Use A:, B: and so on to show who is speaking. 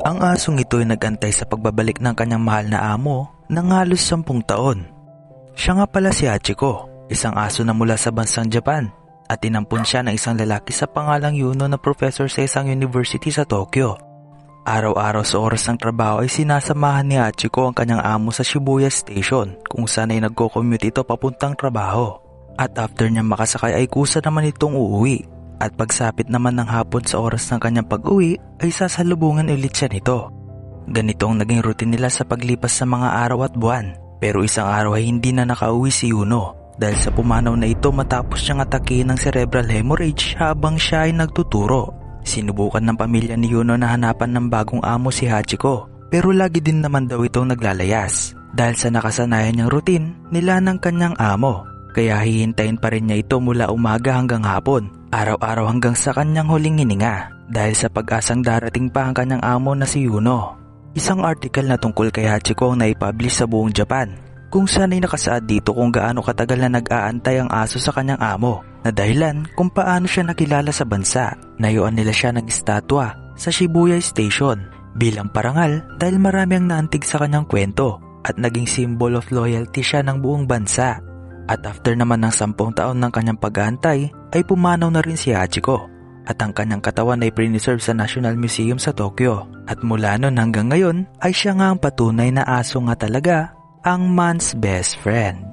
A: Ang asong ito ay nag-antay sa pagbabalik ng kanyang mahal na amo ng halos 10 taon. Siya nga pala si Hachiko, isang aso na mula sa bansang Japan at inampun siya ng isang lalaki sa pangalang Yuno na professor sa isang university sa Tokyo. Araw-araw sa oras ng trabaho ay sinasamahan ni Hachiko ang kanyang amo sa Shibuya Station kung saan ay nagko-commute ito papuntang trabaho. At after niya makasakay ay kusa naman itong uuwi. At pagsapit naman ng hapon sa oras ng kanyang pag-uwi ay sasalubungan ulit siya nito. Ganito ang naging routine nila sa paglipas sa mga araw at buwan. Pero isang araw ay hindi na nakauwi si Yuno dahil sa pumanaw na ito matapos siyang atakihin ng cerebral hemorrhage habang siya ay nagtuturo. Sinubukan ng pamilya ni Yuno na hanapan ng bagong amo si Hachiko pero lagi din naman daw itong naglalayas dahil sa nakasanayan niyang routine nila ng kanyang amo. Kaya hihintayin pa rin niya ito mula umaga hanggang hapon, araw-araw hanggang sa kanyang huling hininga dahil sa pag-asang darating pa ang kanyang amo na si Yuno. Isang article na tungkol kay Hachiko ang naipublish sa buong Japan kung saan ay nakasaad dito kung gaano katagal na nag-aantay ang aso sa kanyang amo na dahilan kung paano siya nakilala sa bansa. Nayuan nila siya ng estatwa sa Shibuya Station bilang parangal dahil marami ang naantig sa kanyang kwento at naging symbol of loyalty siya ng buong bansa. At after naman ng 10 taon ng kanyang pag-aantay ay pumanaw na rin si Hachiko at ang kanyang katawan ay preserve sa National Museum sa Tokyo. At mula nun hanggang ngayon ay siya nga ang patunay na aso nga talaga ang man's best friend.